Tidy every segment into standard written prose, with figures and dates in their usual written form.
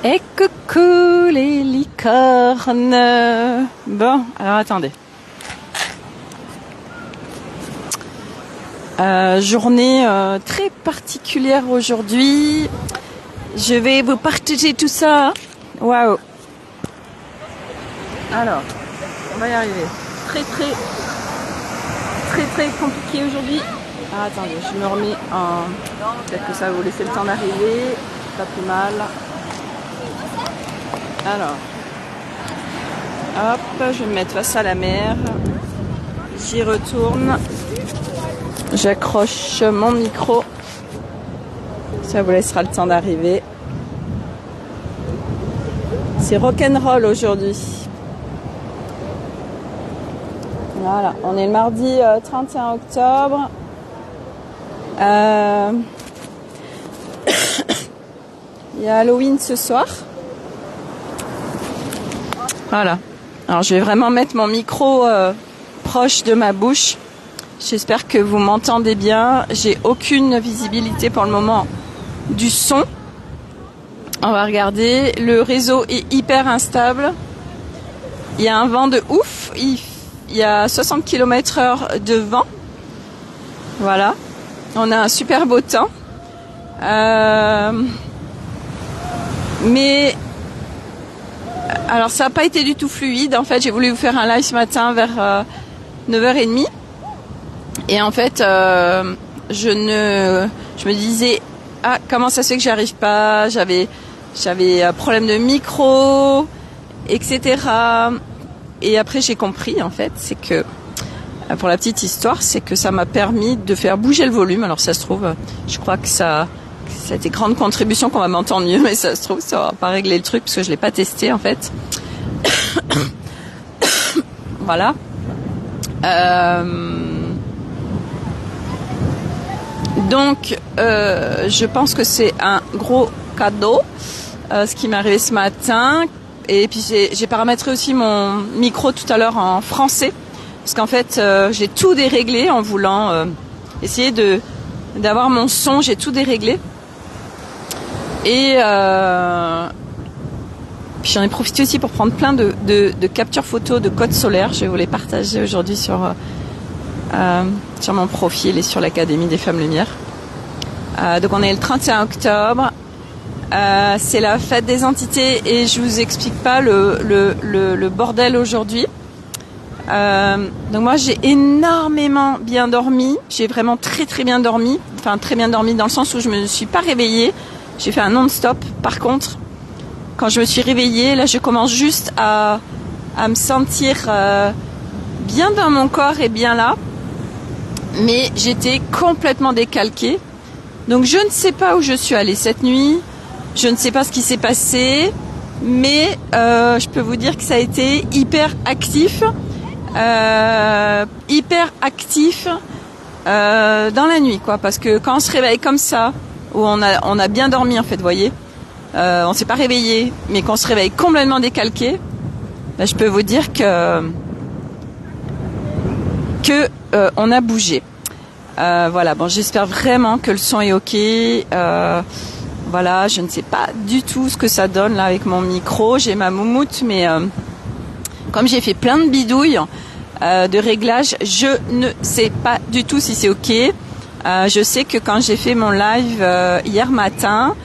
Et coucou les licornes. Bon, alors attendez. Journée très particulière aujourd'hui. Je vais vous partager tout ça. Waouh. Alors, on va y arriver. Très compliqué aujourd'hui. Ah, attendez, je me remets en... Peut-être que ça va vous laisser le temps d'arriver. Pas plus mal. Alors, hop, je vais me mettre face à la mer. J'y retourne. J'accroche mon micro. Ça vous laissera le temps d'arriver. C'est rock'n'roll aujourd'hui. Voilà, on est le mardi 31 octobre. Il y a Halloween ce soir. Voilà. Alors je vais vraiment mettre mon micro proche de ma bouche. J'espère que vous m'entendez bien. J'ai aucune visibilité pour le moment du son. On va regarder. Le réseau est hyper instable. Il y a un vent de ouf. Il y a 60 km/h de vent. Voilà. On a un super beau temps. Mais alors ça n'a pas été du tout fluide. En fait, j'ai voulu vous faire un live ce matin vers 9h30. Et en fait, je me disais, ah, comment ça se fait que j'y arrive pas? J'avais un problème de micro, etc. Et après, j'ai compris, en fait, c'est que, pour la petite histoire, c'est que ça m'a permis de faire bouger le volume. Alors, ça se trouve, je crois que ça a été grande contribution qu'on va m'entendre mieux, mais ça se trouve, ça va pas régler le truc parce que je l'ai pas testé, en fait. Voilà. Donc, je pense que c'est un gros cadeau, ce qui m'est arrivé ce matin. Et puis, j'ai paramétré aussi mon micro tout à l'heure en français. Parce qu'en fait, j'ai tout déréglé en voulant essayer d'avoir mon son. J'ai tout déréglé. Et puis, j'en ai profité aussi pour prendre plein de captures photos de codes solaires. Je vais vous les partager aujourd'hui sur mon profil et sur l'Académie des Femmes Lumière. Donc on est le 31 octobre, c'est la fête des entités et je vous explique pas le bordel aujourd'hui. Donc moi j'ai énormément bien dormi, j'ai vraiment très bien dormi, enfin très bien dormi dans le sens où je me suis pas réveillée, j'ai fait un non-stop. Par contre, quand je me suis réveillée, là je commence juste à me sentir bien dans mon corps et bien là. Mais j'étais complètement décalquée. Donc je ne sais pas où je suis allée cette nuit. Je ne sais pas ce qui s'est passé. Mais je peux vous dire que ça a été hyper actif. Dans la nuit, quoi. Parce que quand on se réveille comme ça, où on a bien dormi en fait, vous voyez. On s'est pas réveillé, mais qu'on se réveille complètement décalqué, ben, je peux vous dire que on a bougé. Voilà, bon, j'espère vraiment que le son est ok. Voilà, je ne sais pas du tout ce que ça donne là avec mon micro. J'ai ma moumoute, mais comme j'ai fait plein de bidouilles de réglage, je ne sais pas du tout si c'est ok. Je sais que quand j'ai fait mon live hier matin,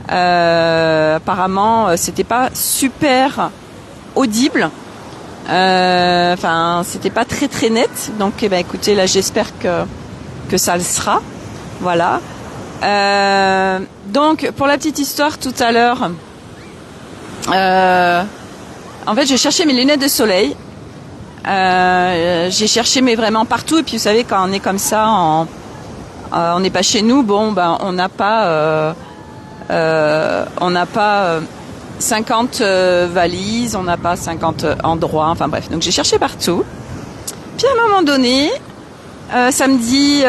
apparemment, c'était pas super audible. Enfin, c'était pas très net. Donc, eh ben, écoutez, là, j'espère que ça le sera. Voilà. Donc, pour la petite histoire, tout à l'heure, en fait, j'ai cherché mes lunettes de soleil. J'ai cherché, mais vraiment partout. Et puis, vous savez, quand on est comme ça, on n'est pas chez nous. Bon, ben, on n'a pas 50 valises, on n'a pas 50 endroits, enfin bref. Donc j'ai cherché partout. Puis à un moment donné, ça me dit,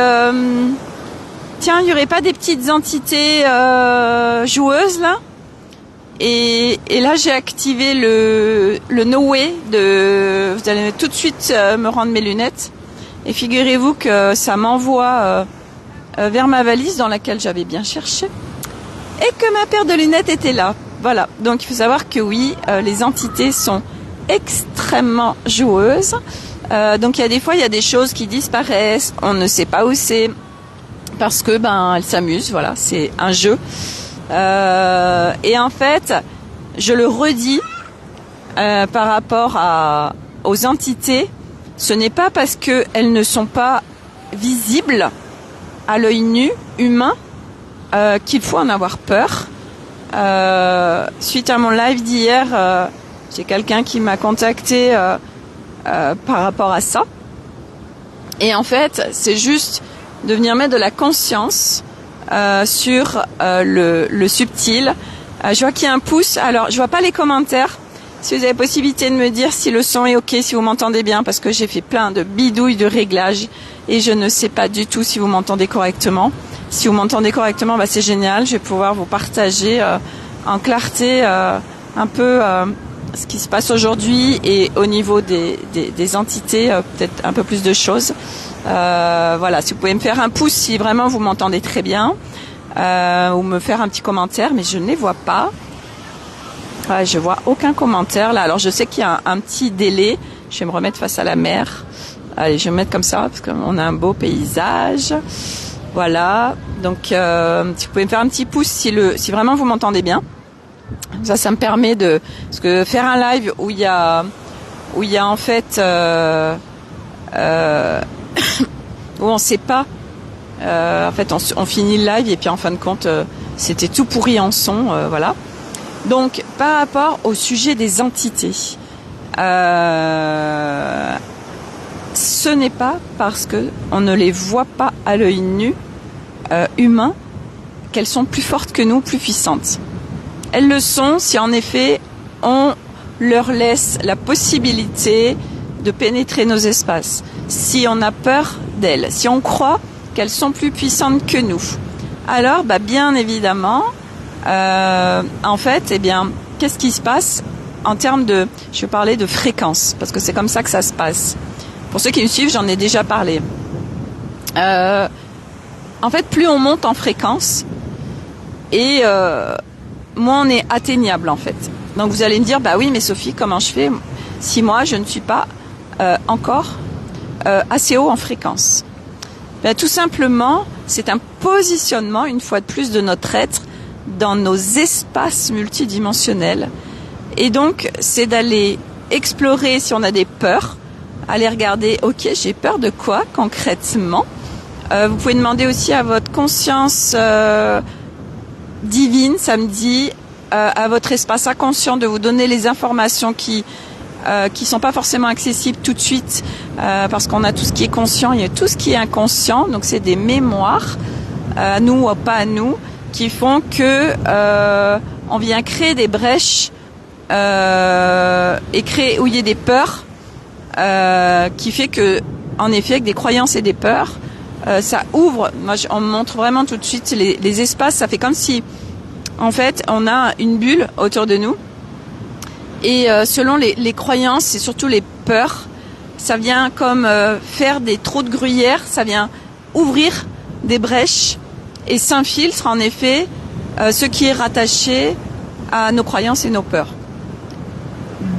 tiens, il n'y aurait pas des petites entités joueuses là? Et là j'ai activé le No Way vous allez tout de suite me rendre mes lunettes. Et figurez-vous que ça m'envoie vers ma valise dans laquelle j'avais bien cherché. Et que ma paire de lunettes était là. Voilà, donc il faut savoir que oui, les entités sont extrêmement joueuses. Donc il y a des fois, il y a des choses qui disparaissent, on ne sait pas où c'est, parce que elles s'amusent, voilà, c'est un jeu. Et en fait, je le redis, par rapport aux entités, ce n'est pas parce qu'elles ne sont pas visibles à l'œil nu, humain, qu'il faut en avoir peur. Suite à mon live d'hier, j'ai quelqu'un qui m'a contacté par rapport à ça. Et en fait, c'est juste de venir mettre de la conscience sur le subtil. Je vois qu'il y a un pouce. Alors, je vois pas les commentaires. Si vous avez possibilité de me dire si le son est ok, si vous m'entendez bien, parce que j'ai fait plein de bidouilles de réglages et je ne sais pas du tout si vous m'entendez correctement. Si vous m'entendez correctement, c'est génial. Je vais pouvoir vous partager en clarté un peu ce qui se passe aujourd'hui et au niveau des entités, peut-être un peu plus de choses. Voilà, si vous pouvez me faire un pouce si vraiment vous m'entendez très bien, ou me faire un petit commentaire, mais je ne les vois pas. Je vois aucun commentaire là. Alors je sais qu'il y a un petit délai. Je vais me remettre face à la mer. Allez, je vais me mettre comme ça parce qu'on a un beau paysage. Voilà. Donc si vous pouvez me faire un petit pouce si vraiment vous m'entendez bien. Ça me permet parce que faire un live où il y a en fait où on sait pas. En fait, on finit le live et puis en fin de compte, c'était tout pourri en son. Voilà. Donc, par rapport au sujet des entités, ce n'est pas parce que on ne les voit pas à l'œil nu humain qu'elles sont plus fortes que nous, plus puissantes. Elles le sont si en effet on leur laisse la possibilité de pénétrer nos espaces. Si on a peur d'elles, si on croit qu'elles sont plus puissantes que nous, alors bien évidemment, en fait, qu'est-ce qui se passe en termes je vais parler de fréquence, parce que c'est comme ça que ça se passe. Pour ceux qui me suivent, j'en ai déjà parlé. En fait, plus on monte en fréquence, et moins on est atteignable, en fait. Donc vous allez me dire, oui, mais Sophie, comment je fais si moi, je ne suis pas encore assez haut en fréquence? Tout simplement, c'est un positionnement, une fois de plus, de notre être dans nos espaces multidimensionnels. Et donc, c'est d'aller explorer si on a des peurs, aller regarder, ok, j'ai peur de quoi concrètement? Vous pouvez demander aussi à votre conscience divine, samedi, à votre espace inconscient de vous donner les informations qui sont pas forcément accessibles tout de suite, parce qu'on a tout ce qui est conscient, il y a tout ce qui est inconscient, donc c'est des mémoires, à nous ou pas à nous, qui font que on vient créer des brèches et créer où il y a des peurs, qui fait que, en effet, avec des croyances et des peurs, ça ouvre. Moi, on me montre vraiment tout de suite les espaces. Ça fait comme si, en fait, on a une bulle autour de nous. Et selon les croyances et surtout les peurs, ça vient comme faire des trous de gruyère. Ça vient ouvrir des brèches et s'infiltre en effet ce qui est rattaché à nos croyances et nos peurs.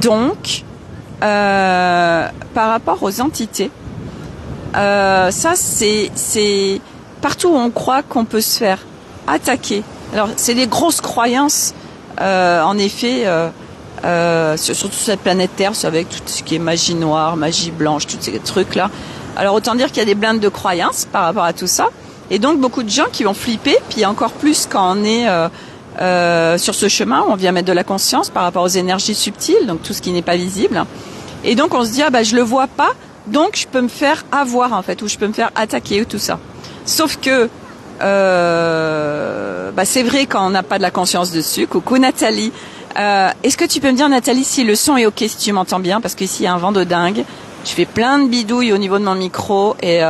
Donc, par rapport aux entités, ça c'est partout où on croit qu'on peut se faire attaquer. Alors c'est des grosses croyances, en effet, surtout sur cette planète Terre, avec tout ce qui est magie noire, magie blanche, tous ces trucs là. Alors autant dire qu'il y a des blindes de croyances par rapport à tout ça. Et donc beaucoup de gens qui vont flipper, puis encore plus quand on est sur ce chemin où on vient mettre de la conscience par rapport aux énergies subtiles, donc tout ce qui n'est pas visible. Et donc on se dit je le vois pas, donc je peux me faire avoir en fait, ou je peux me faire attaquer ou tout ça. Sauf que c'est vrai quand on n'a pas de la conscience dessus. Coucou Nathalie. Est-ce que tu peux me dire Nathalie si le son est ok, si tu m'entends bien, parce qu'ici il y a un vent de dingue. Je fais plein de bidouilles au niveau de mon micro et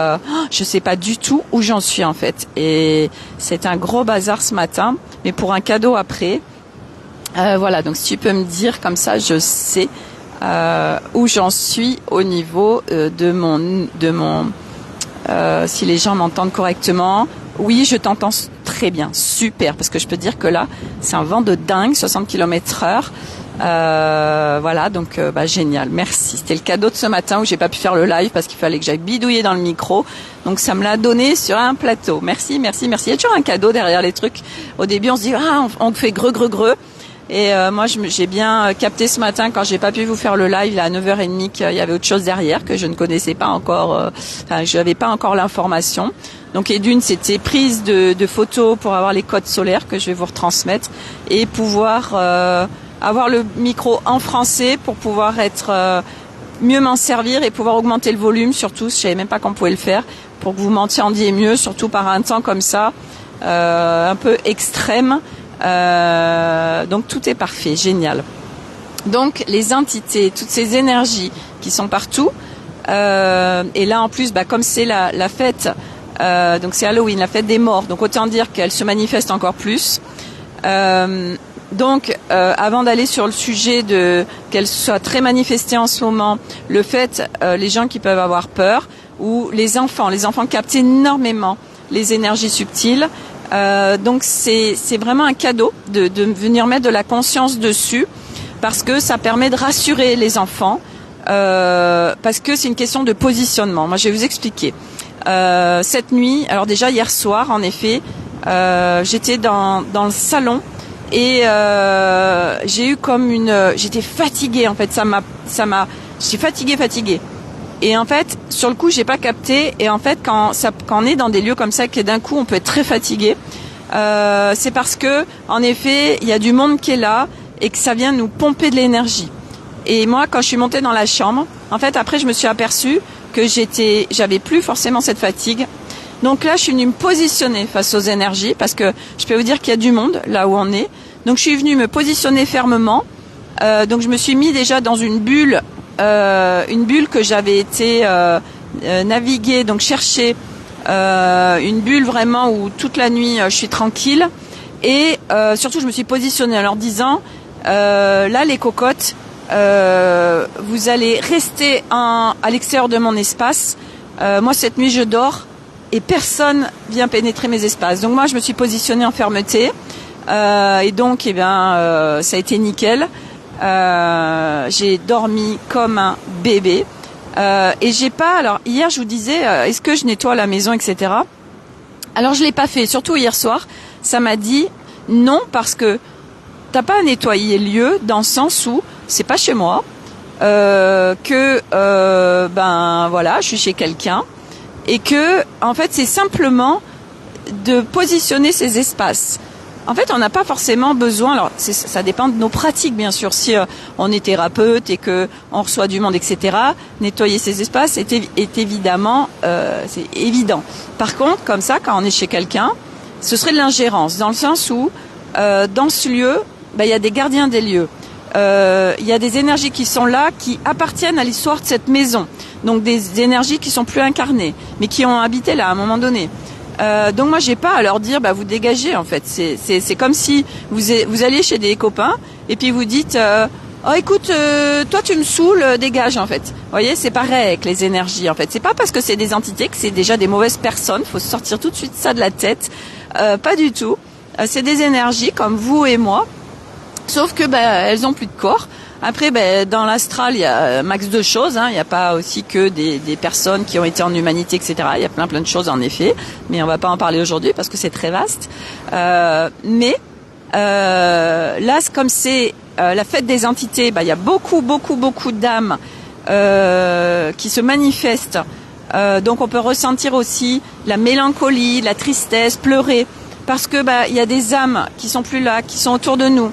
je sais pas du tout où j'en suis en fait. Et c'est un gros bazar ce matin, mais pour un cadeau après. Voilà, donc si tu peux me dire comme ça, je sais où j'en suis au niveau de mon si les gens m'entendent correctement. Oui, je t'entends très bien, super, parce que je peux dire que là, c'est un vent de dingue, 60 km/h. Voilà, donc génial, merci. C'était le cadeau de ce matin où j'ai pas pu faire le live parce qu'il fallait que j'aille bidouiller dans le micro. Donc ça me l'a donné sur un plateau. Merci. Il y a toujours un cadeau derrière les trucs. Au début, on se dit on fait greu. Et moi, j'ai bien capté ce matin quand j'ai pas pu vous faire le live là, à 9h30 qu'il y avait autre chose derrière que je ne connaissais pas encore. Je n'avais pas encore l'information. Donc, et d'une, c'était prise de photos pour avoir les codes solaires que je vais vous retransmettre et pouvoir avoir le micro en français pour pouvoir être mieux m'en servir et pouvoir augmenter le volume. Surtout, je savais même pas qu'on pouvait le faire pour que vous m'entendiez mieux, surtout par un temps comme ça, un peu extrême. Donc tout est parfait, génial. Donc les entités, toutes ces énergies qui sont partout, et là en plus, comme c'est la fête, donc c'est Halloween, la fête des morts, donc autant dire qu'elle se manifeste encore plus. Donc avant d'aller sur le sujet de qu'elle soit très manifestée en ce moment, le fait, les gens qui peuvent avoir peur, ou les enfants captent énormément les énergies subtiles. Donc c'est vraiment un cadeau de venir mettre de la conscience dessus parce que ça permet de rassurer les enfants parce que c'est une question de positionnement. Moi, je vais vous expliquer. Cette nuit, alors déjà hier soir, en effet, j'étais dans le salon et j'ai eu comme j'étais fatiguée en fait. J'étais fatiguée. Et en fait, sur le coup, j'ai pas capté. Et en fait, quand on est dans des lieux comme ça, que d'un coup, on peut être très fatigué, c'est parce que, en effet, il y a du monde qui est là et que ça vient nous pomper de l'énergie. Et moi, quand je suis montée dans la chambre, en fait, après, je me suis aperçue que j'avais plus forcément cette fatigue. Donc là, je suis venue me positionner face aux énergies parce que je peux vous dire qu'il y a du monde là où on est. Donc, je suis venue me positionner fermement. Donc, je me suis mis déjà dans une bulle que j'avais été naviguer, donc chercher une bulle vraiment où toute la nuit je suis tranquille et surtout je me suis positionnée en leur disant là les cocottes vous allez rester à l'extérieur de mon espace, moi cette nuit je dors et personne vient pénétrer mes espaces, donc moi je me suis positionnée en fermeté et donc ça a été nickel. J'ai dormi comme un bébé et j'ai pas. Alors hier je vous disais est-ce que je nettoie la maison, etc. Alors je l'ai pas fait. Surtout hier soir, ça m'a dit non parce que t'as pas à nettoyer le lieu dans le sens où c'est pas chez moi, que voilà, je suis chez quelqu'un et que en fait c'est simplement de positionner ces espaces. En fait, on n'a pas forcément besoin. Alors, ça dépend de nos pratiques, bien sûr. Si on est thérapeute et que on reçoit du monde, etc., nettoyer ces espaces est évidemment, c'est évident. Par contre, comme ça, quand on est chez quelqu'un, ce serait de l'ingérence, dans le sens où dans ce lieu, il y a des gardiens des lieux. Il y a des énergies qui sont là, qui appartiennent à l'histoire de cette maison. Donc des énergies qui sont plus incarnées, mais qui ont habité là à un moment donné. Donc moi j'ai pas à leur dire vous dégagez en fait. C'est comme si vous alliez chez des copains et puis vous dites oh écoute toi tu me saoules, dégage en fait. Vous voyez, c'est pareil avec les énergies en fait. C'est pas parce que c'est des entités que c'est déjà des mauvaises personnes. Faut sortir tout de suite ça de la tête. Pas du tout. C'est des énergies comme vous et moi. Sauf que elles ont plus de corps. Après, dans l'astral, il y a max de choses. Il n'y a pas aussi que des personnes qui ont été en humanité, etc. Il y a plein de choses en effet, mais on va pas en parler aujourd'hui parce que c'est très vaste. Mais là, comme c'est la fête des entités, il y a beaucoup d'âmes qui se manifestent. Donc on peut ressentir aussi la mélancolie, la tristesse, pleurer, parce que il y a des âmes qui sont plus là, qui sont autour de nous.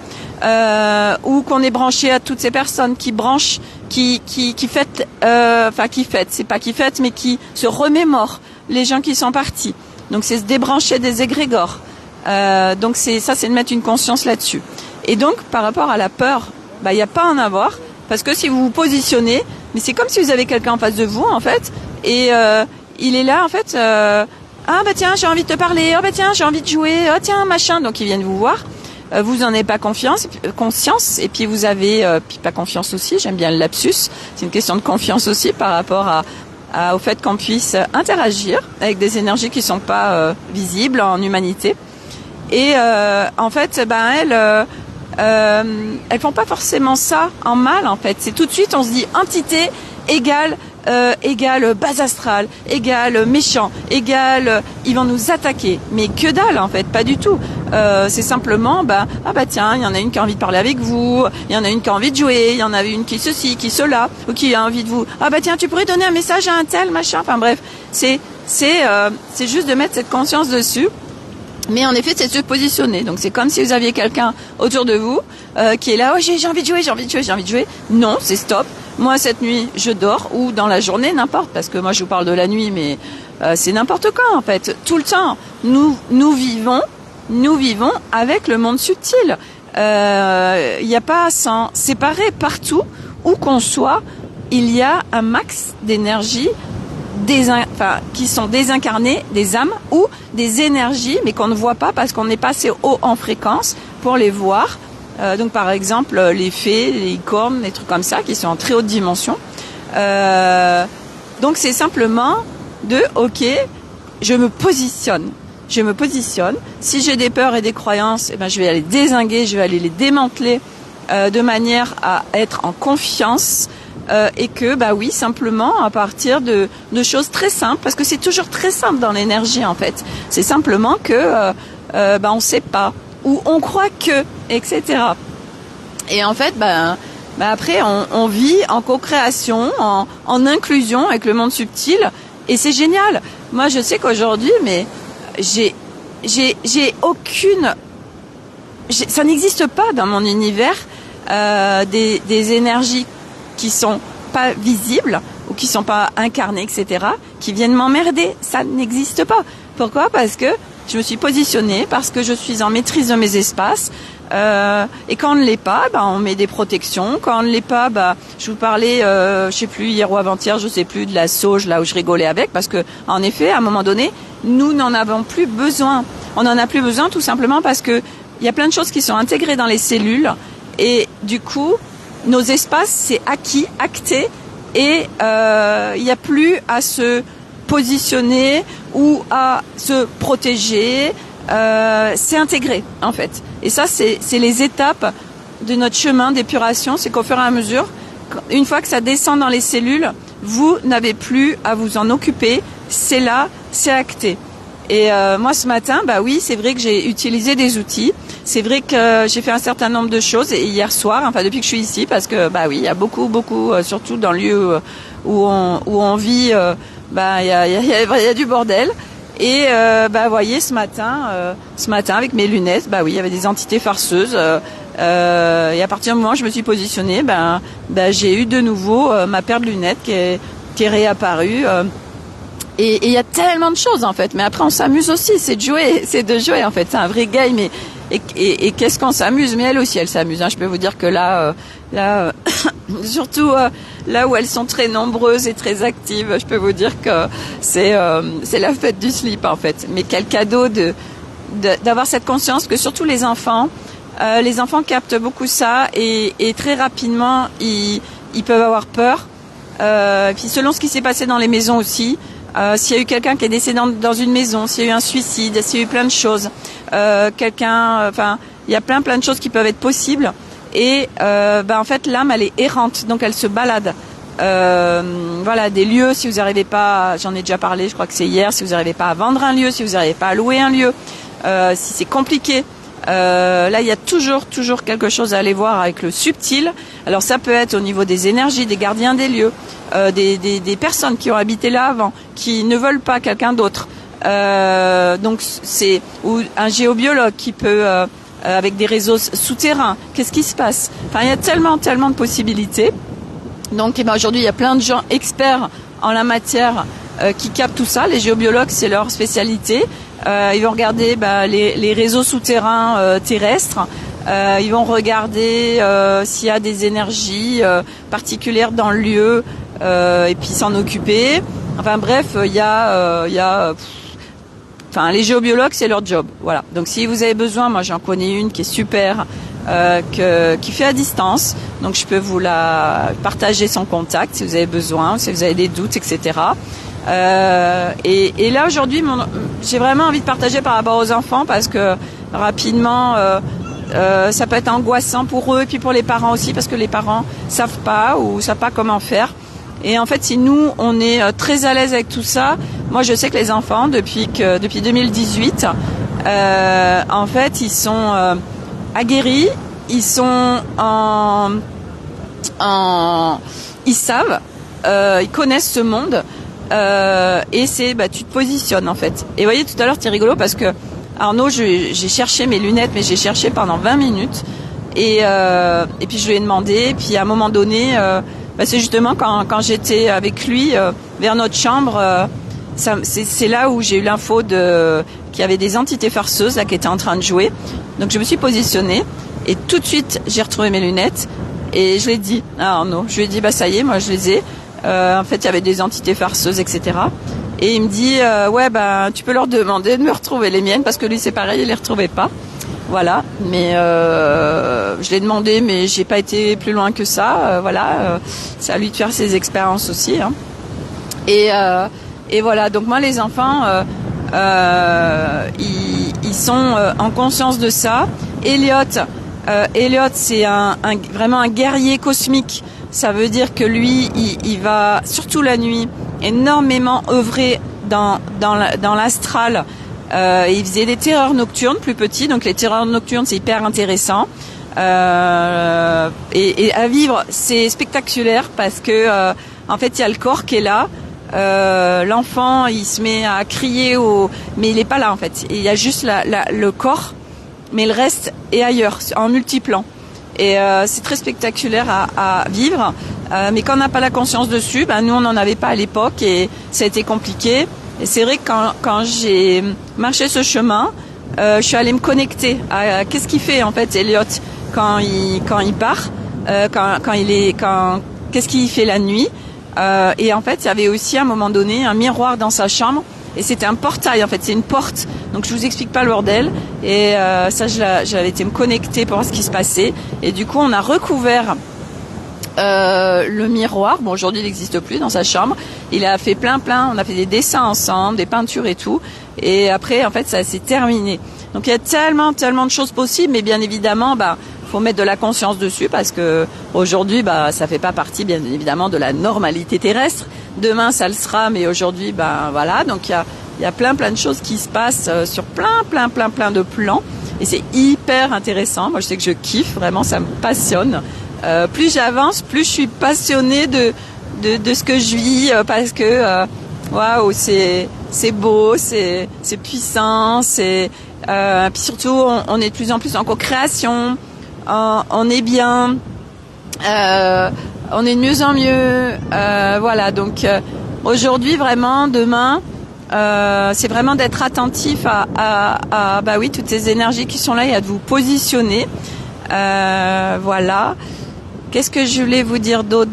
Ou qu'on est branché à toutes ces personnes qui branchent, qui fêtent, c'est pas qui fêtent, mais qui se remémorent les gens qui sont partis. Donc c'est se débrancher des égrégores. Donc c'est de mettre une conscience là-dessus. Et donc par rapport à la peur, il n'y a pas à en avoir, parce que si vous vous positionnez, mais c'est comme si vous avez quelqu'un en face de vous en fait, et il est là en fait. Tiens, j'ai envie de te parler. Tiens, j'ai envie de jouer. Tiens, machin. Donc ils viennent vous voir. Vous en avez pas conscience, et puis vous avez puis pas confiance aussi. J'aime bien le lapsus. C'est une question de confiance aussi par rapport au fait qu'on puisse interagir avec des énergies qui sont pas visibles en humanité. Et en fait, elles font pas forcément ça en mal, en fait. C'est tout de suite, on se dit entité égale base astrale, égale méchant, égale ils vont nous attaquer. Mais que dalle, en fait, pas du tout. C'est simplement, tiens, il y en a une qui a envie de parler avec vous, il y en a une qui a envie de jouer, il y en a une qui ceci, qui cela, ou qui a envie de vous. Tiens, tu pourrais donner un message à un tel, machin. Enfin bref, c'est juste de mettre cette conscience dessus. Mais en effet, c'est de se positionner. Donc c'est comme si vous aviez quelqu'un autour de vous qui est là, j'ai envie de jouer. Non, c'est stop. Moi, cette nuit, je dors, ou dans la journée, n'importe, parce que moi, je vous parle de la nuit, mais c'est n'importe quand, en fait. Tout le temps, nous vivons avec le monde subtil. Il n'y a pas à s'en séparer. Partout où qu'on soit, il y a un max d'énergie qui sont désincarnées, des âmes ou des énergies, mais qu'on ne voit pas parce qu'on n'est pas assez haut en fréquence pour les voir. Donc par exemple les fées, les licornes, les trucs comme ça qui sont en très haute dimension. Donc c'est simplement ok, je me positionne. Si j'ai des peurs et des croyances, je vais aller dézinguer, je vais aller les démanteler de manière à être en confiance. Et que oui, simplement à partir de choses très simples, parce que c'est toujours très simple dans l'énergie en fait. C'est simplement que on sait pas, ou on croit que, etc. Et en fait, après on vit en co-création, en inclusion avec le monde subtil, et c'est génial. Moi, je sais qu'aujourd'hui, mais j'ai aucune, ça n'existe pas dans mon univers des énergies qui sont pas visibles ou qui sont pas incarnées, etc., qui viennent m'emmerder. Ça n'existe pas. Pourquoi ? Parce que je me suis positionnée, parce que je suis en maîtrise de mes espaces. Et quand on ne l'est pas, on met des protections. Quand on ne l'est pas, je vous parlais, je sais plus, hier ou avant-hier, je sais plus, de la sauge, là où je rigolais avec, parce que, en effet, à un moment donné, nous n'en avons plus besoin. On n'en a plus besoin tout simplement parce que il y a plein de choses qui sont intégrées dans les cellules, et du coup, nos espaces, c'est acté, et il n'y a plus à se positionner ou à se protéger. C'est intégré, en fait. Et ça, c'est les étapes de notre chemin d'épuration. C'est qu'au fur et à mesure, une fois que ça descend dans les cellules, vous n'avez plus à vous en occuper. C'est là, c'est acté. Et moi, ce matin, oui, c'est vrai que j'ai utilisé des outils. C'est vrai que j'ai fait un certain nombre de choses, et hier soir, depuis que je suis ici, parce que oui, il y a beaucoup, surtout dans le lieu où on vit, il y a du bordel. Et voyez, ce matin avec mes lunettes, oui, il y avait des entités farceuses. Et à partir du moment où je me suis positionnée, j'ai eu de nouveau ma paire de lunettes qui est réapparue. Et il y a tellement de choses en fait. Mais après, on s'amuse aussi. C'est de jouer en fait. C'est un vrai game. Et qu'est-ce qu'on s'amuse, mais elle aussi elle s'amuse, hein. Je peux vous dire que là surtout là où elles sont très nombreuses et très actives, je peux vous dire que c'est la fête du slip en fait. Mais quel cadeau d'avoir cette conscience que surtout les enfants captent beaucoup ça, et très rapidement ils peuvent avoir peur, et puis selon ce qui s'est passé dans les maisons aussi. S'il y a eu quelqu'un qui est décédé dans une maison, s'il y a eu un suicide, s'il y a eu plein de choses, il y a plein de choses qui peuvent être possibles. Et en fait, l'âme, elle est errante, donc elle se balade. Des lieux, si vous n'arrivez pas, j'en ai déjà parlé, je crois que c'est hier, si vous n'arrivez pas à vendre un lieu, si vous n'arrivez pas à louer un lieu, si c'est compliqué, là il y a toujours quelque chose à aller voir avec le subtil. Alors ça peut être au niveau des énergies, des gardiens des lieux, des personnes qui ont habité là avant, qui ne veulent pas quelqu'un d'autre. Donc c'est ou un géobiologue qui peut avec des réseaux souterrains. Qu'est-ce qui se passe ? Il y a tellement de possibilités. Donc aujourd'hui il y a plein de gens experts en la matière qui captent tout ça. Les géobiologues, c'est leur spécialité. Ils vont regarder les réseaux souterrains terrestres. Ils vont regarder s'il y a des énergies particulières dans le lieu, et puis s'en occuper. Enfin bref, il y a les géobiologues, c'est leur job. Voilà. Donc si vous avez besoin, moi j'en connais une qui est super, qui fait à distance. Donc je peux vous la partager son contact si vous avez besoin, si vous avez des doutes, etc. Et là aujourd'hui, j'ai vraiment envie de partager par rapport aux enfants, parce que rapidement. Ça peut être angoissant pour eux et puis pour les parents aussi, parce que les parents savent pas ou savent pas comment faire. Et en fait, si nous, on est très à l'aise avec tout ça, moi je sais que les enfants, depuis 2018, en fait, ils sont aguerris, ils sont ils savent, ils connaissent ce monde, et c'est, tu te positionnes en fait. Et vous voyez, tout à l'heure, c'est rigolo parce que Arnaud, j'ai cherché mes lunettes, mais j'ai cherché pendant 20 minutes, et puis je lui ai demandé, et puis à un moment donné, c'est justement quand j'étais avec lui vers notre chambre, c'est là où j'ai eu l'info qu'il y avait des entités farceuses là qui étaient en train de jouer. Donc je me suis positionnée et tout de suite j'ai retrouvé mes lunettes et je l'ai dit à Arnaud. Je lui ai dit ça y est, moi je les ai. En fait il y avait des entités farceuses, etc. Et il me dit tu peux leur demander de me retrouver les miennes, parce que lui c'est pareil, il les retrouvait pas. Voilà, mais je l'ai demandé, mais j'ai pas été plus loin que ça. C'est à lui de faire ses expériences aussi. Hein. Et voilà, donc moi les enfants, ils sont en conscience de ça. Elliot, c'est vraiment un guerrier cosmique. Ça veut dire que lui, il va surtout la nuit énormément œuvrer dans l'astral. Il faisait des terreurs nocturnes plus petits, donc les terreurs nocturnes c'est hyper intéressant, et à vivre c'est spectaculaire parce que en fait il y a le corps qui est là, l'enfant il se met à crier mais il est pas là en fait, il y a juste le corps, mais le reste est ailleurs en multiplan, et c'est très spectaculaire à vivre, mais quand on n'a pas la conscience dessus, nous on n'en avait pas à l'époque et ça a été compliqué. Et c'est vrai que quand j'ai marché ce chemin, je suis allée me connecter à qu'est-ce qu'il fait en fait Elliot quand il part, qu'est-ce qu'il fait la nuit, et en fait il y avait aussi à un moment donné un miroir dans sa chambre et c'était un portail en fait, c'est une porte. Donc je vous explique pas le bordel, et ça j'avais été me connecter pour voir ce qui se passait, et du coup on a recouvert le miroir. Bon, aujourd'hui il n'existe plus dans sa chambre. Il a fait plein, on a fait des dessins ensemble, des peintures et tout. Et après, en fait, ça s'est terminé. Donc il y a tellement de choses possibles, mais bien évidemment, faut mettre de la conscience dessus, parce que aujourd'hui, ça fait pas partie, bien évidemment, de la normalité terrestre. Demain, ça le sera, mais aujourd'hui, voilà. Donc il y a plein de choses qui se passent sur plein de plans. Et c'est hyper intéressant. Moi, je sais que je kiffe, vraiment, ça me passionne. Plus j'avance, plus je suis passionnée de ce que je vis, parce que waouh, c'est beau, c'est puissant, puis surtout on est de plus en plus en co-création, on est bien, on est de mieux en mieux, voilà. Donc aujourd'hui vraiment, demain, c'est vraiment d'être attentif à toutes ces énergies qui sont là et à vous positionner, voilà. Qu'est-ce que je voulais vous dire d'autre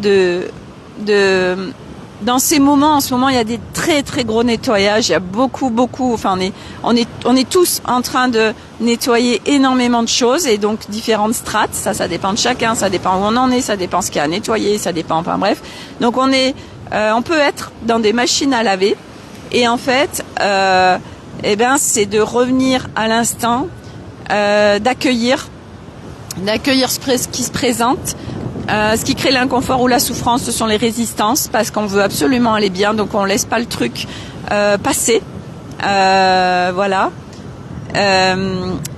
dans ces moments, en ce moment, il y a des très gros nettoyages. Il y a beaucoup. Enfin, on est tous en train de nettoyer énormément de choses, et donc différentes strates. Ça dépend de chacun. Ça dépend où on en est. Ça dépend ce qu'il y a à nettoyer. Ça dépend. Enfin bref. Donc on peut être dans des machines à laver, et en fait, c'est de revenir à l'instant, d'accueillir ce qui se présente. Ce qui crée l'inconfort ou la souffrance, ce sont les résistances, parce qu'on veut absolument aller bien, donc on laisse pas le truc passer. Voilà.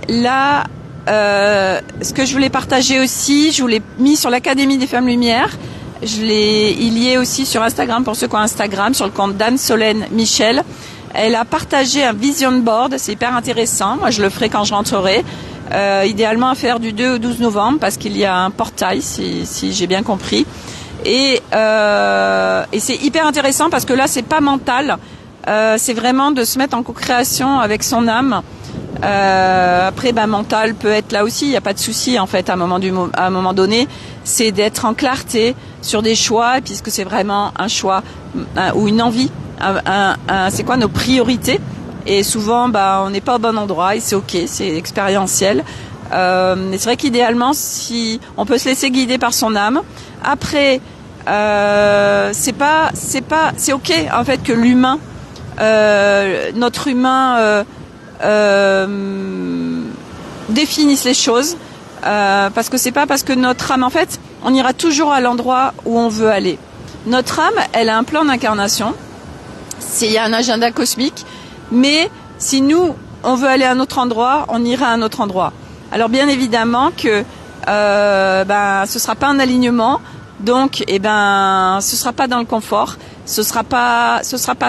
Là, ce que je voulais partager aussi, je vous l'ai mis sur l'Académie des Femmes Lumière. Il y est aussi sur Instagram, pour ceux qui ont Instagram, sur le compte d'Anne-Solène Michel. Elle a partagé un vision board, c'est hyper intéressant. Moi, je le ferai quand je rentrerai. Idéalement à faire du 2 au 12 novembre, parce qu'il y a un portail, si j'ai bien compris, et c'est hyper intéressant parce que là c'est pas mental, c'est vraiment de se mettre en co-création avec son âme. Après mental peut être là aussi, il n'y a pas de souci en fait, à un moment donné, c'est d'être en clarté sur des choix, puisque c'est vraiment un choix ou une envie, c'est quoi nos priorités. Et souvent, on n'est pas au bon endroit, et c'est ok, c'est expérientiel. Mais c'est vrai qu'idéalement, si on peut se laisser guider par son âme. Après, c'est ok en fait que l'humain, notre humain, définisse les choses, parce que c'est pas parce que notre âme, en fait, on ira toujours à l'endroit où on veut aller. Notre âme, elle a un plan d'incarnation, il y a un agenda cosmique, mais si nous, on veut aller à un autre endroit, on ira à un autre endroit. Alors bien évidemment que ce sera pas un alignement, donc ce sera pas dans le confort, ce sera pas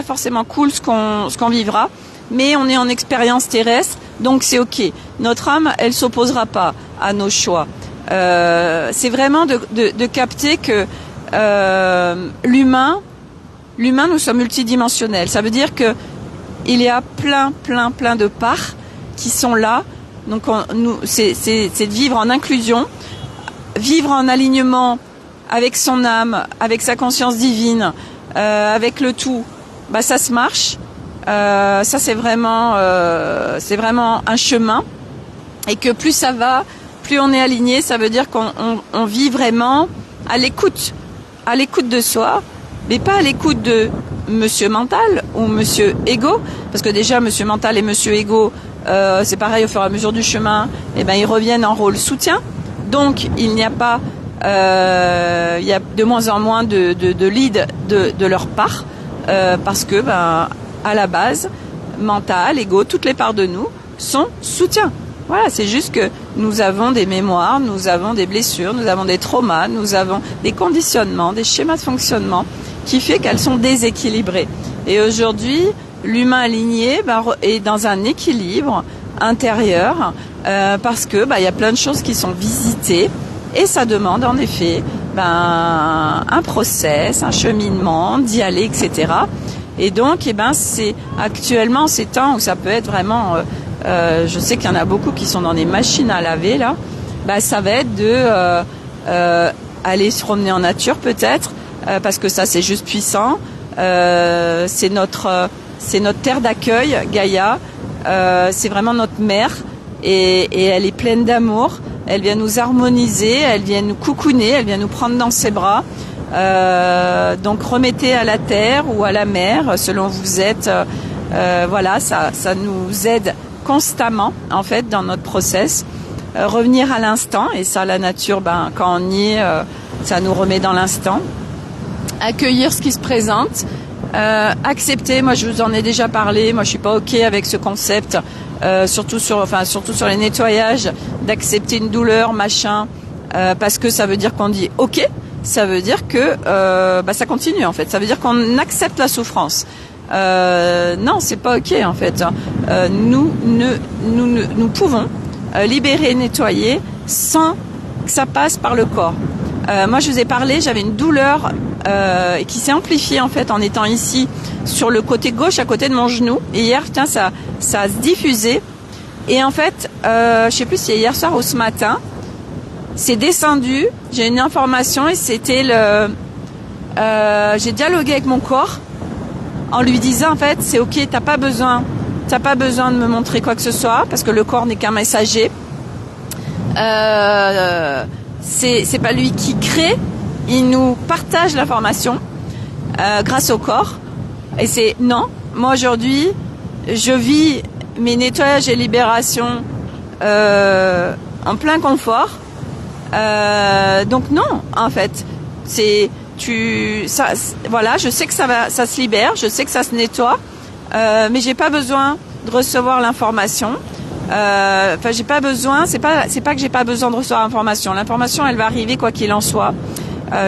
forcément cool ce qu'on vivra, mais on est en expérience terrestre, donc c'est ok. Notre âme, elle s'opposera pas à nos choix. C'est vraiment de capter que l'humain, nous sommes multidimensionnels. Ça veut dire que il y a plein de parts qui sont là. Donc c'est de vivre en inclusion, vivre en alignement avec son âme, avec sa conscience divine, avec le tout. Ça se marche. Ça c'est vraiment un chemin. Et que plus ça va, plus on est aligné. Ça veut dire qu'on vit vraiment à l'écoute de soi, mais pas à l'écoute de Monsieur Mental ou Monsieur Ego, parce que déjà Monsieur Mental et Monsieur Ego, c'est pareil, au fur et à mesure du chemin, ils reviennent en rôle soutien. Donc il n'y a pas, il y a de moins en moins de lead de leur part, parce que à la base, Mental, Ego, toutes les parts de nous sont soutien. Voilà, c'est juste que nous avons des mémoires, nous avons des blessures, nous avons des traumas, nous avons des conditionnements, des schémas de fonctionnement qui fait qu'elles sont déséquilibrées. Et aujourd'hui, l'humain aligné est dans un équilibre intérieur parce que il y a plein de choses qui sont visitées et ça demande en effet un process, un cheminement, d'y aller, etc. Et donc, c'est actuellement ces temps où ça peut être vraiment... je sais qu'il y en a beaucoup qui sont dans des machines à laver là. Ça va être de aller se promener en nature peut-être, parce que ça c'est juste puissant. C'est notre terre d'accueil, Gaïa. C'est vraiment notre mère et elle est pleine d'amour. Elle vient nous harmoniser, elle vient nous coucouner, elle vient nous prendre dans ses bras. Donc remettez à la terre ou à la mer selon où vous êtes. Ça nous aide constamment en fait dans notre process, revenir à l'instant, et ça la nature quand on y est, ça nous remet dans l'instant, accueillir ce qui se présente, accepter. Moi je vous en ai déjà parlé, moi je suis pas ok avec ce concept, surtout sur les nettoyages, d'accepter une douleur parce que ça veut dire qu'on dit ok, ça veut dire que ça continue en fait, ça veut dire qu'on accepte la souffrance. Non, c'est pas ok en fait. Nous pouvons libérer, nettoyer sans que ça passe par le corps. Moi, je vous ai parlé, j'avais une douleur qui s'est amplifiée en fait en étant ici sur le côté gauche, à côté de mon genou. Et hier, ça a se diffusé. Et en fait, je sais plus si c'est hier soir ou ce matin, c'est descendu. J'ai une information et c'était j'ai dialogué avec mon corps. En lui disant en fait c'est ok, t'as pas besoin de me montrer quoi que ce soit parce que le corps n'est qu'un messager. C'est pas lui qui crée, il nous partage l'information grâce au corps. Et c'est non, moi aujourd'hui je vis mes nettoyages et libérations en plein confort. Donc non, en fait c'est je sais que ça se libère, je sais que ça se nettoie, mais j'ai pas besoin de recevoir l'information. J'ai pas besoin. C'est pas que j'ai pas besoin de recevoir l'information. L'information, elle va arriver quoi qu'il en soit.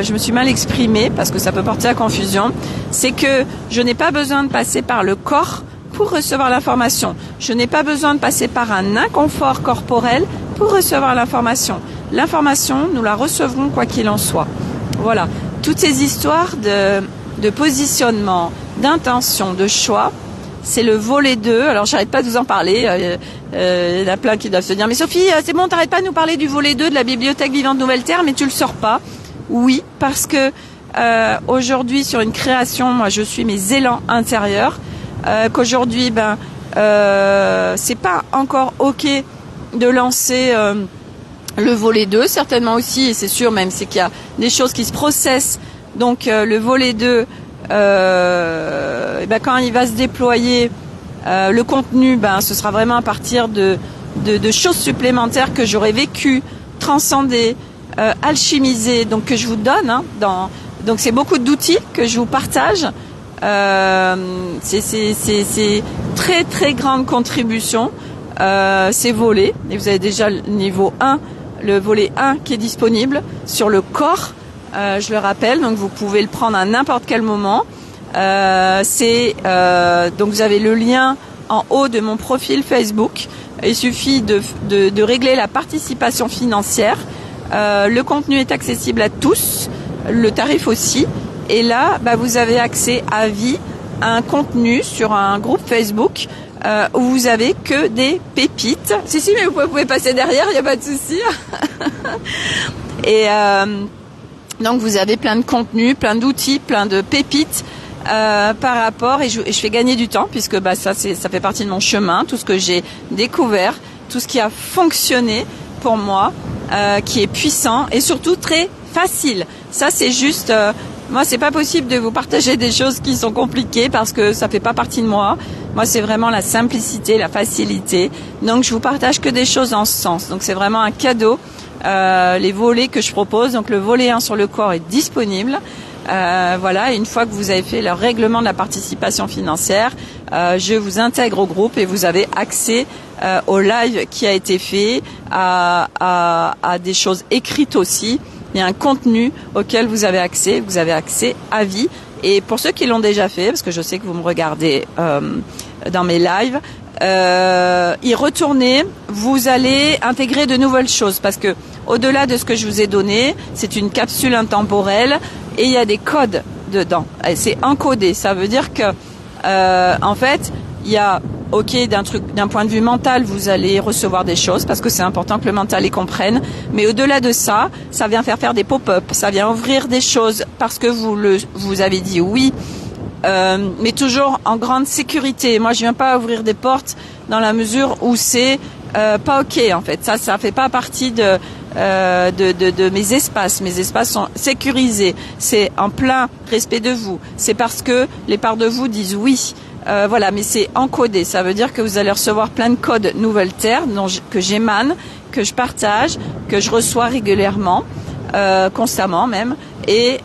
Je me suis mal exprimée parce que ça peut porter à confusion. C'est que je n'ai pas besoin de passer par le corps pour recevoir l'information. Je n'ai pas besoin de passer par un inconfort corporel pour recevoir l'information. L'information, nous la recevrons quoi qu'il en soit. Voilà. Toutes ces histoires de positionnement, d'intention, de choix, c'est le volet 2. Alors j'arrête pas de vous en parler. Il y en a plein qui doivent se dire mais Sophie, c'est bon, t'arrêtes pas de nous parler du volet 2 de la bibliothèque vivante Nouvelle Terre, mais tu le sors pas. Oui, parce que aujourd'hui sur une création, moi je suis mes élans intérieurs. Qu'aujourd'hui, c'est pas encore ok de lancer le volet 2, certainement aussi, et c'est sûr même, c'est qu'il y a des choses qui se processent. Donc le volet 2, quand il va se déployer, le contenu, ce sera vraiment à partir de de choses supplémentaires que j'aurais vécues, transcendées, alchimisées, donc que je vous donne. Hein, donc c'est beaucoup d'outils que je vous partage. C'est très très grande contribution. C'est volé. Et vous avez déjà le niveau 1, le volet 1 qui est disponible sur le corps. Je le rappelle, donc vous pouvez le prendre à n'importe quel moment. Donc vous avez le lien en haut de mon profil Facebook. Il suffit de régler la participation financière. Le contenu est accessible à tous, le tarif aussi. Et là, vous avez accès à vie à un contenu sur un groupe Facebook où vous avez que des pépites. Si, mais vous pouvez passer derrière, il n'y a pas de souci. Et donc vous avez plein de contenus, plein d'outils, plein de pépites par rapport, et je fais gagner du temps puisque ça fait partie de mon chemin, tout ce que j'ai découvert, tout ce qui a fonctionné pour moi, qui est puissant et surtout très facile. Ça c'est juste, moi c'est pas possible de vous partager des choses qui sont compliquées parce que ça fait pas partie de moi. Moi c'est vraiment la simplicité, la facilité. Donc je vous partage que des choses en ce sens. Donc c'est vraiment un cadeau. Les volets que je propose, donc le volet 1 sur le corps est disponible. Voilà, une fois que vous avez fait le règlement de la participation financière, je vous intègre au groupe et vous avez accès au live qui a été fait, à des choses écrites aussi. Il y a un contenu auquel vous avez accès à vie. Et pour ceux qui l'ont déjà fait, parce que je sais que vous me regardez dans mes lives, y retourner, vous allez intégrer de nouvelles choses parce que au-delà de ce que je vous ai donné, c'est une capsule intemporelle et il y a des codes dedans. Et c'est encodé, ça veut dire que en fait, il y a d'un point de vue mental, vous allez recevoir des choses parce que c'est important que le mental les comprenne. Mais au-delà de ça, ça vient faire des pop-up, ça vient ouvrir des choses parce que vous avez dit oui. Mais toujours en grande sécurité. Moi, je viens pas ouvrir des portes dans la mesure où c'est pas ok en fait. Ça fait pas partie de mes espaces. Mes espaces sont sécurisés. C'est en plein respect de vous. C'est parce que les parts de vous disent oui. Voilà, mais c'est encodé. Ça veut dire que vous allez recevoir plein de codes nouvelles terres que j'émane, que je partage, que je reçois régulièrement, constamment même. Et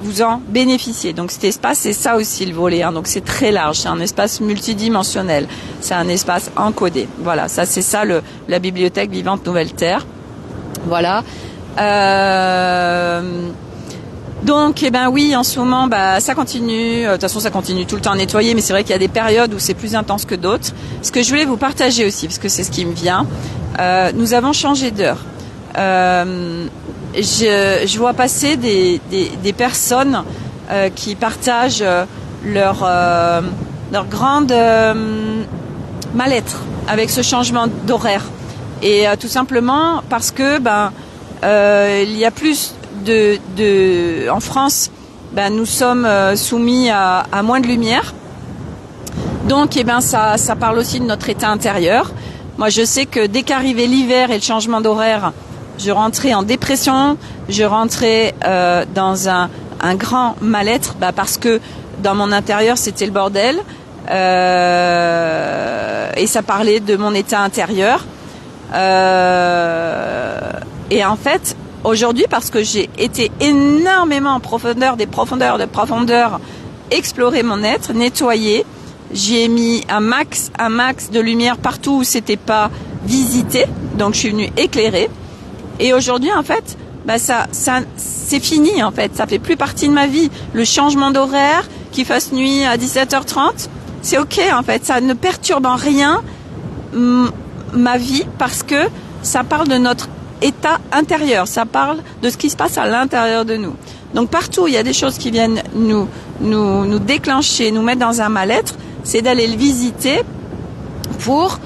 vous en bénéficiez. Donc cet espace, c'est ça aussi le volet. Hein. Donc c'est très large, c'est un espace multidimensionnel, c'est un espace encodé. Voilà, ça c'est ça la bibliothèque vivante Nouvelle Terre. Voilà. Donc, oui, en ce moment, ça continue. De toute façon, ça continue tout le temps à nettoyer, mais c'est vrai qu'il y a des périodes où c'est plus intense que d'autres. Ce que je voulais vous partager aussi, parce que c'est ce qui me vient, nous avons changé d'heure. Je vois passer des personnes qui partagent leur grande mal-être avec ce changement d'horaire. Et tout simplement parce que il y a plus en France, nous sommes soumis à moins de lumière. Donc ça parle aussi de notre état intérieur. Moi je sais que dès qu'arrivait l'hiver et le changement d'horaire, je rentrais en dépression, je rentrais dans un grand mal-être parce que dans mon intérieur c'était le bordel et ça parlait de mon état intérieur. Et en fait, aujourd'hui, parce que j'ai été énormément en profondeur, de profondeur, explorer mon être, nettoyer, j'y ai mis un max de lumière partout où c'était pas visité, donc je suis venue éclairer. Et aujourd'hui, en fait, ça c'est fini, en fait. Ça fait plus partie de ma vie. Le changement d'horaire, qu'il fasse nuit à 17h30, c'est ok, en fait. Ça ne perturbe en rien ma vie parce que ça parle de notre état intérieur. Ça parle de ce qui se passe à l'intérieur de nous. Donc partout, il y a des choses qui viennent nous déclencher, nous mettre dans un mal-être. C'est d'aller le visiter pour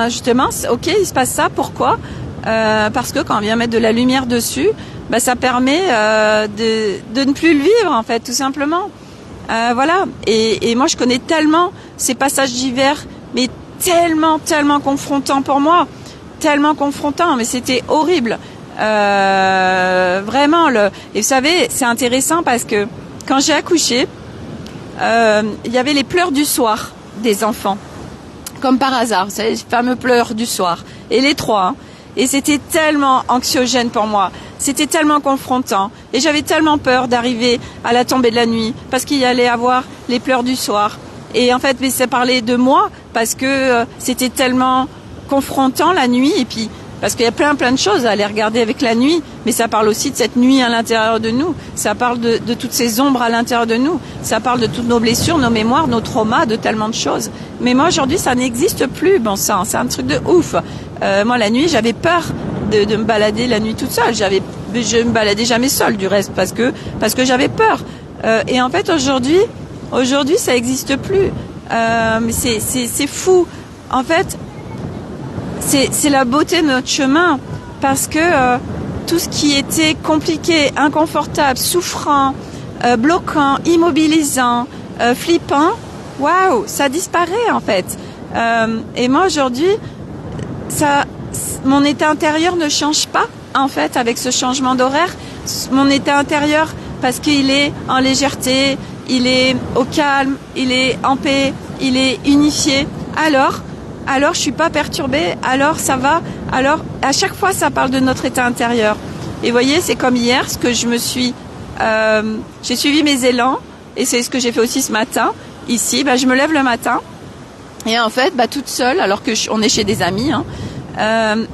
justement, ok, il se passe ça, pourquoi parce que quand on vient mettre de la lumière dessus, ça permet de ne plus le vivre en fait, tout simplement. Voilà. Et moi, je connais tellement ces passages d'hiver, mais tellement confrontants pour moi, tellement confrontants, mais c'était horrible. Vraiment. Et vous savez, c'est intéressant parce que quand j'ai accouché, il y avait les pleurs du soir des enfants. comme par hasard, vous savez, les fameux pleurs du soir. Et les 3, hein. Et c'était tellement anxiogène pour moi. C'était tellement confrontant. Et j'avais tellement peur d'arriver à la tombée de la nuit, parce qu'il y allait avoir les pleurs du soir. Et en fait, mais ça parlait de moi, parce que c'était tellement confrontant la nuit. Et puis, parce qu'il y a plein de choses à aller regarder avec la nuit, mais ça parle aussi de cette nuit à l'intérieur de nous. Ça parle de toutes ces ombres à l'intérieur de nous. Ça parle de toutes nos blessures, nos mémoires, nos traumas, de tellement de choses. Mais moi, aujourd'hui, ça n'existe plus, bon sang. C'est un truc de ouf. Moi, la nuit, j'avais peur de me balader la nuit toute seule. Je me baladais jamais seule, du reste, parce que j'avais peur. Et en fait, aujourd'hui, ça n'existe plus. Mais c'est fou. En fait, c'est la beauté de notre chemin, parce que tout ce qui était compliqué, inconfortable, souffrant, bloquant, immobilisant, flippant, waouh, ça disparaît en fait. Et moi aujourd'hui, mon état intérieur ne change pas en fait avec ce changement d'horaire. Mon état intérieur, parce qu'il est en légèreté, il est au calme, il est en paix, il est unifié. Alors je suis pas perturbée, alors ça va, alors à chaque fois ça parle de notre état intérieur. Et vous voyez, c'est comme hier, ce que j'ai suivi mes élans, et c'est ce que j'ai fait aussi ce matin, ici, je me lève le matin, et en fait, toute seule, alors que on est chez des amis, je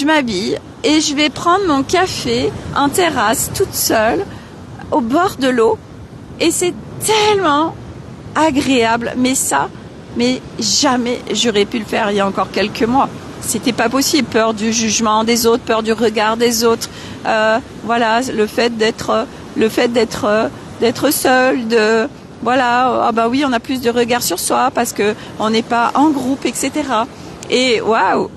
m'habille, et je vais prendre mon café en terrasse, toute seule, au bord de l'eau, et c'est tellement agréable, mais jamais j'aurais pu le faire il y a encore quelques mois. C'était pas possible. Peur du jugement des autres, peur du regard des autres. Voilà, le fait d'être seul, oui, on a plus de regard sur soi parce que on n'est pas en groupe, etc. Et waouh,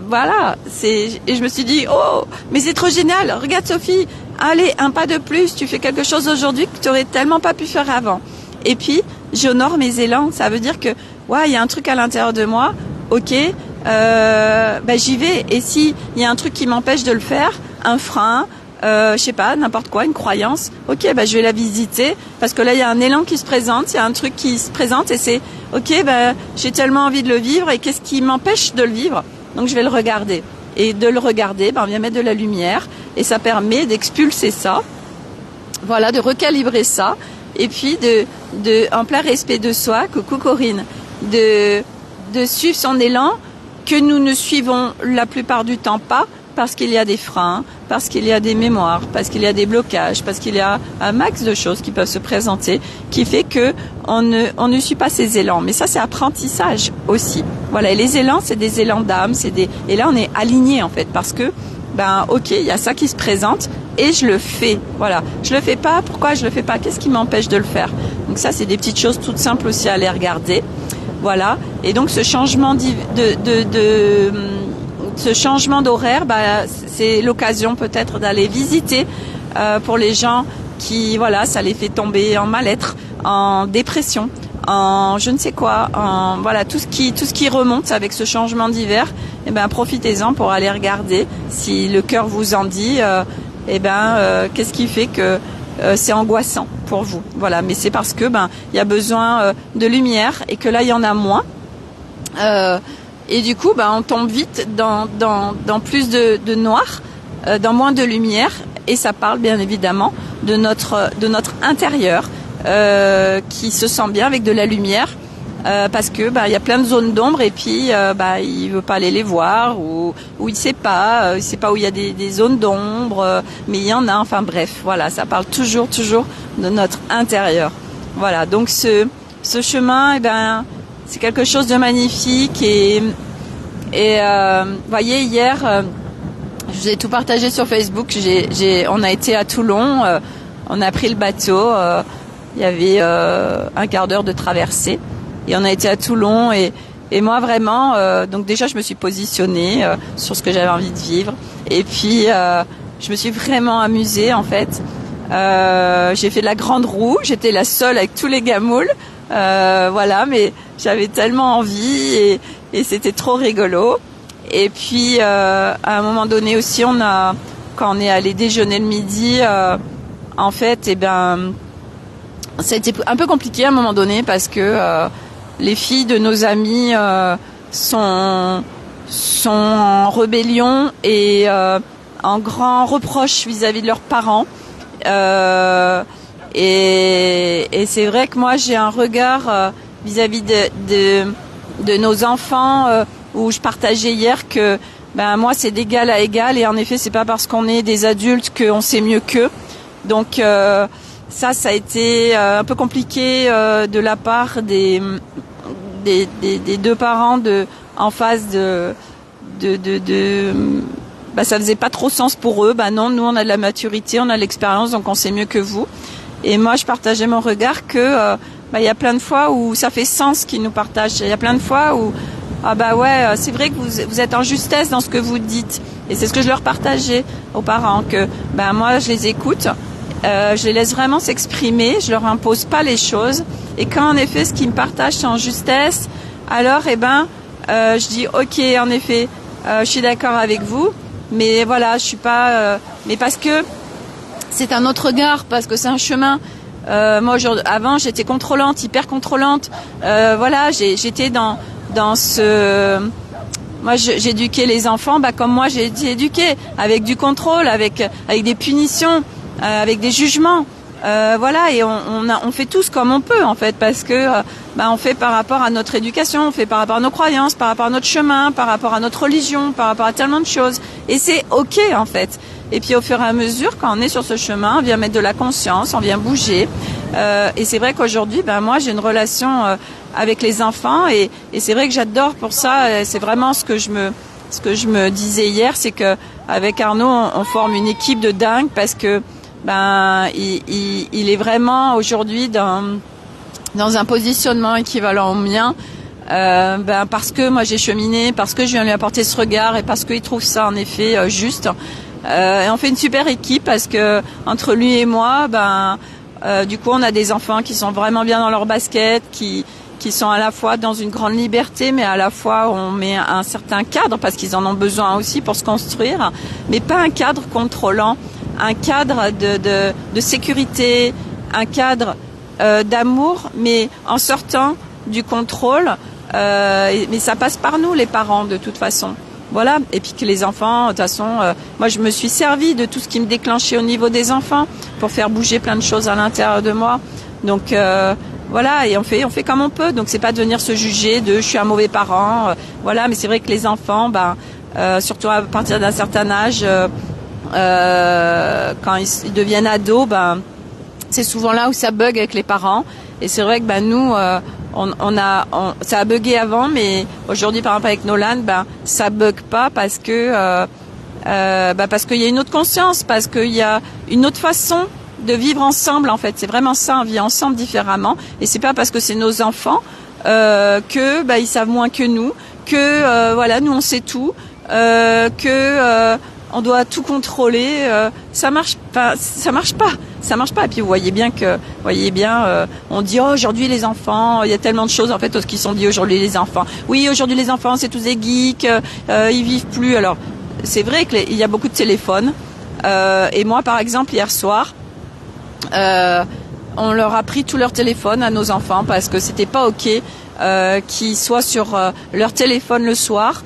voilà. Et je me suis dit, oh, mais c'est trop génial. Regarde Sophie, allez, un pas de plus. Tu fais quelque chose aujourd'hui que tu aurais tellement pas pu faire avant. Et puis, j'honore mes élans. Ça veut dire que, il y a un truc à l'intérieur de moi. Ok, j'y vais. Et si il y a un truc qui m'empêche de le faire, un frein, je sais pas, n'importe quoi, une croyance. Ok, je vais la visiter parce que là, il y a un élan qui se présente, il y a un truc qui se présente et c'est, ok, j'ai tellement envie de le vivre et qu'est-ce qui m'empêche de le vivre? Donc, je vais le regarder. Et de le regarder, on vient mettre de la lumière et ça permet d'expulser ça. Voilà, de recalibrer ça. Et puis en plein respect de soi, coucou Corinne, de suivre son élan que nous ne suivons la plupart du temps pas parce qu'il y a des freins, parce qu'il y a des mémoires, parce qu'il y a des blocages, parce qu'il y a un max de choses qui peuvent se présenter qui fait que on ne suit pas ces élans. Mais ça, c'est apprentissage aussi. Voilà, et les élans, c'est des élans d'âme, et là on est aligné en fait parce que ok, il y a ça qui se présente et je le fais. Voilà, je le fais pas. Pourquoi je le fais pas? Qu'est-ce qui m'empêche de le faire? Donc ça, c'est des petites choses toutes simples aussi à aller regarder. Voilà. Et donc ce changement ce changement d'horaire, c'est l'occasion peut-être d'aller visiter pour les gens qui, ça les fait tomber en mal-être, en dépression, en je ne sais quoi, tout ce qui remonte avec ce changement d'hiver. Profitez-en pour aller regarder si le cœur vous en dit. Qu'est-ce qui fait que c'est angoissant pour vous? Voilà, mais c'est parce que il y a besoin de lumière et que là il y en a moins. Et du coup, on tombe vite dans plus de noir, dans moins de lumière, et ça parle bien évidemment de notre intérieur qui se sent bien avec de la lumière. Parce que il y a plein de zones d'ombre et puis il veut pas aller les voir ou il sait pas où il y a des zones d'ombre, mais il y en a. Enfin bref, voilà, ça parle toujours de notre intérieur. Voilà, donc ce chemin, c'est quelque chose de magnifique et voyez, hier je vous ai tout partagé sur Facebook. On a été à Toulon, on a pris le bateau, il y avait un quart d'heure de traversée. Et on a été à Toulon et moi vraiment, donc déjà je me suis positionnée sur ce que j'avais envie de vivre. Et puis je me suis vraiment amusée en fait. J'ai fait de la grande roue, j'étais la seule avec tous les gamoules. Mais j'avais tellement envie et c'était trop rigolo. Et puis à un moment donné aussi, quand on est allé déjeuner le midi, en fait, ça a été un peu compliqué à un moment donné parce que les filles de nos amis sont en rébellion et en grand reproche vis-à-vis de leurs parents. Et c'est vrai que moi j'ai un regard vis-à-vis de nos enfants où je partageais hier que moi c'est d'égal à égal, et en effet c'est pas parce qu'on est des adultes qu'on sait mieux qu'eux. Donc ça a été un peu compliqué de la part des deux parents en face ça faisait pas trop sens pour eux. Non, nous on a de la maturité, on a de l'expérience, donc on sait mieux que vous. Et moi je partageais mon regard que il y a plein de fois où ça fait sens qu'ils nous partagent. Il y a plein de fois où c'est vrai que vous êtes en justesse dans ce que vous dites. Et c'est ce que je leur partageais aux parents, que moi je les écoute, je les laisse vraiment s'exprimer, je leur impose pas les choses. Et quand en effet ce qu'ils me partagent c'est en justesse, alors je dis ok, en effet je suis d'accord avec vous. Mais voilà, je suis pas. Mais parce que c'est un autre regard, parce que c'est un chemin. Moi, avant, j'étais contrôlante, hyper contrôlante. J'étais dans ce. Moi, j'éduquais les enfants, comme moi j'ai été éduquée, avec du contrôle, avec des punitions, avec des jugements. Et on fait tous comme on peut en fait, parce que on fait par rapport à notre éducation, on fait par rapport à nos croyances, par rapport à notre chemin, par rapport à notre religion, par rapport à tellement de choses, et c'est ok en fait. Et puis au fur et à mesure, quand on est sur ce chemin, on vient mettre de la conscience, on vient bouger, et c'est vrai qu'aujourd'hui moi j'ai une relation avec les enfants, et c'est vrai que j'adore pour ça. C'est vraiment ce que je me disais hier, c'est que avec Arnaud on forme une équipe de dingue, parce que il est vraiment aujourd'hui dans un positionnement équivalent au mien, parce que moi j'ai cheminé, parce que je viens lui apporter ce regard, et parce qu'il trouve ça en effet juste. Et on fait une super équipe, parce que entre lui et moi, du coup on a des enfants qui sont vraiment bien dans leur basket, qui sont à la fois dans une grande liberté, mais à la fois on met un certain cadre, parce qu'ils en ont besoin aussi pour se construire, mais pas un cadre contrôlant, un cadre de sécurité, un cadre d'amour, mais en sortant du contrôle. Mais ça passe par nous, les parents, de toute façon. Voilà. Et puis que les enfants, de toute façon, moi je me suis servi de tout ce qui me déclenchait au niveau des enfants pour faire bouger plein de choses à l'intérieur de moi. Donc et on fait comme on peut. Donc c'est pas de venir se juger de je suis un mauvais parent. Mais c'est vrai que les enfants, surtout à partir d'un certain âge, quand ils deviennent ados, c'est souvent là où ça bug avec les parents. Et c'est vrai que nous, ça a bugué avant, mais aujourd'hui, par exemple avec Nolan, ça bug pas, parce que parce qu'il y a une autre conscience, parce qu'il y a une autre façon de vivre ensemble. En fait, c'est vraiment ça, on vit ensemble différemment. Et c'est pas parce que c'est nos enfants que ils savent moins que nous, que nous on sait tout, on doit tout contrôler. Ça marche pas. Et puis vous voyez bien, on dit aujourd'hui les enfants, il y a tellement de choses en fait qui sont dit aujourd'hui les enfants. Oui, aujourd'hui les enfants c'est tous des geeks, ils vivent plus. Alors c'est vrai qu'il y a beaucoup de téléphones. Et moi par exemple hier soir, on leur a pris tout leur téléphone à nos enfants, parce que c'était pas ok qu'ils soient sur leur téléphone le soir.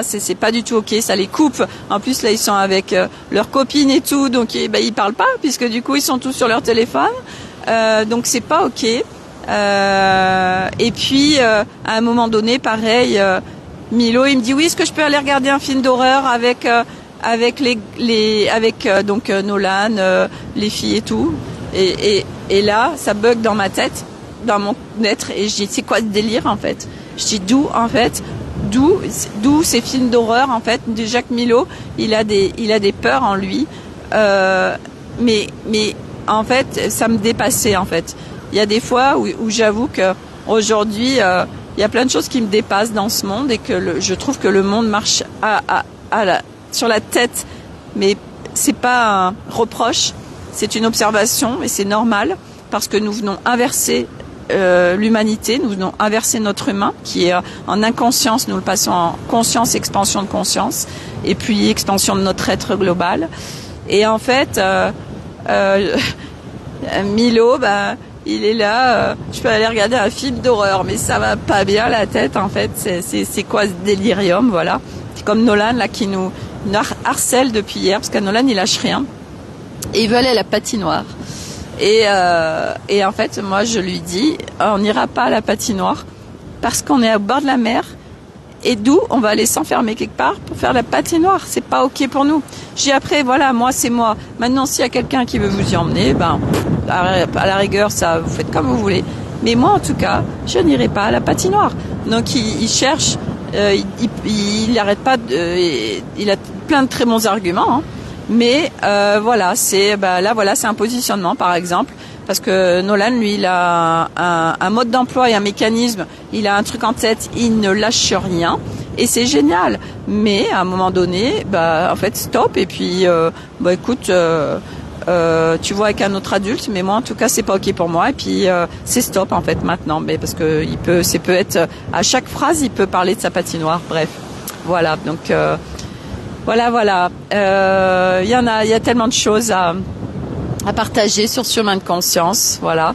C'est pas du tout ok, ça les coupe. En plus là ils sont avec leurs copines et tout, donc ils parlent pas, puisque du coup ils sont tous sur leur téléphone, donc c'est pas ok. Et puis à un moment donné, pareil, Milo il me dit oui, est-ce que je peux aller regarder un film d'horreur avec Nolan, les filles et tout, et là ça bug dans ma tête, dans mon être, et je dis c'est quoi ce délire en fait. Je dis d'où ces films d'horreur en fait. Déjà que Milo, il a des peurs en lui, mais en fait ça me dépassait en fait. Il y a des fois où j'avoue que aujourd'hui il y a plein de choses qui me dépassent dans ce monde, et que je trouve que le monde marche sur la tête, mais c'est pas un reproche, c'est une observation, et c'est normal, parce que nous venons inverser l'humanité, nous venons inverser notre humain qui est en inconscience, nous le passons en conscience, expansion de conscience, et puis expansion de notre être global. Et en fait Milo, il est là, je peux aller regarder un film d'horreur, mais ça va pas bien la tête en fait, c'est quoi ce délirium, voilà. C'est comme Nolan là qui nous harcèle depuis hier, parce que Nolan il lâche rien, et il veut aller à la patinoire. Et en fait, moi je lui dis, on n'ira pas à la patinoire, parce qu'on est au bord de la mer, et d'où on va aller s'enfermer quelque part pour faire la patinoire. C'est pas ok pour nous. J'ai après, voilà, moi c'est moi. Maintenant, s'il y a quelqu'un qui veut vous y emmener, ben, à la rigueur, ça, vous faites comme vous voulez. Mais moi, en tout cas, je n'irai pas à la patinoire. Donc, il cherche, il arrête pas il a plein de très bons arguments, hein. Mais, voilà, c'est un positionnement, par exemple. Parce que Nolan, lui, il a un mode d'emploi et un mécanisme. Il a un truc en tête, il ne lâche rien. Et c'est génial. Mais à un moment donné, en fait, stop. Et puis, écoute, tu vois avec un autre adulte. Mais moi, en tout cas, c'est pas ok pour moi. Et puis, c'est stop, en fait, maintenant. Mais parce que ça peut être, à chaque phrase, il peut parler de sa patinoire. Bref. Voilà. Donc, voilà. Il y a tellement de choses à partager sur ce chemin de conscience, voilà.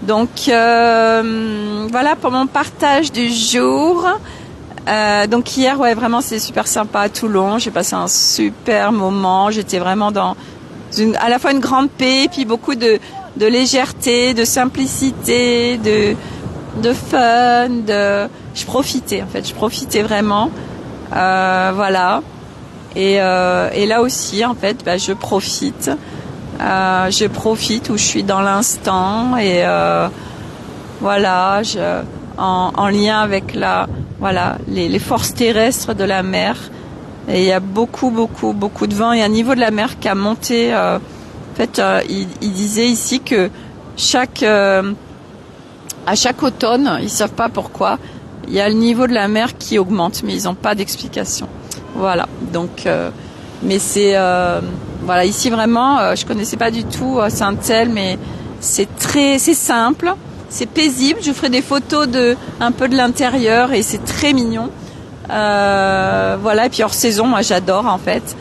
Donc voilà pour mon partage du jour. Donc hier, ouais, vraiment c'est super sympa à Toulon. J'ai passé un super moment. J'étais vraiment dans à la fois une grande paix, puis beaucoup de légèreté, de simplicité, de fun. Je profitais vraiment. Voilà. Et là aussi, en fait, je profite. Où je suis dans l'instant et voilà, en lien avec les forces terrestres de la mer. Et il y a beaucoup de vent et un niveau de la mer qui a monté. En fait, il disait ici que à chaque automne, ils savent pas pourquoi, il y a le niveau de la mer qui augmente, mais ils n'ont pas d'explication. Voilà, donc mais c'est voilà, ici vraiment, je connaissais pas du tout Saint-Thel, mais c'est simple, c'est paisible. Je ferai des photos un peu de l'intérieur et c'est très mignon. Voilà, et puis hors saison, moi j'adore en fait.